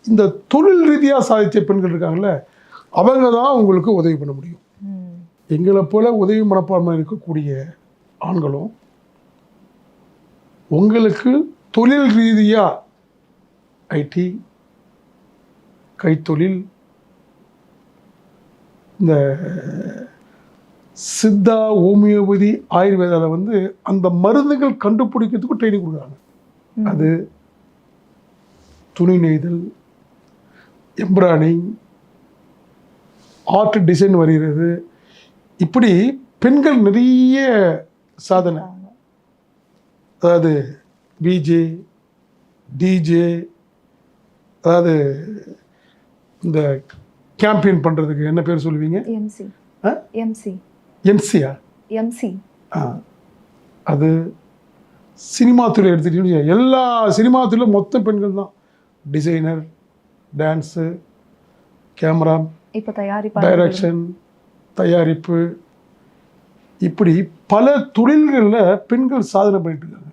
இந்த தொழில் ரீதியாக சாதித்த பெண்கள் இருக்காங்கல்ல, அவங்க தான் உங்களுக்கு உதவி பண்ண முடியும். எங்களை போல உதவி மனப்பான்மை இருக்கக்கூடிய ஆண்களும் உங்களுக்கு தொழில் ரீதியாக ஐடி, கைத்தொழில், இந்த சித்தா, ஹோமியோபதி, ஆயுர்வேதாவில் வந்து அந்த மருந்துகள் கண்டுபிடிக்கிறதுக்கும் ட்ரைனிங் கொடுக்குறாங்க. அது துணி நெய்தல், எம்ப்ராய்டிங், ஆர்ட் டிசைன் வரைகிறது, இப்படி பெண்கள் நிறைய சாதனை. அதாவது பிஜே, டிஜே, அதாவது இந்த கேம்பெயின் பண்ணுறதுக்கு என்ன பேர் சொல்லுவீங்க? எம்சி. எம்சி. எம்சியா? எம்சி. அது சினிமா துறை எடுத்துக்கிட்டீங்கன்னா எல்லா சினிமா துறையிலும் மொத்த பெண்கள் தான். டிசைனர், டான்ஸு, கேமரா, இப்போ தயாரிப்பு, டைரக்ஷன், தயாரிப்பு, இப்படி பல தொழில்களில் பெண்கள் சாதனை பண்ணிட்டு இருக்காங்க.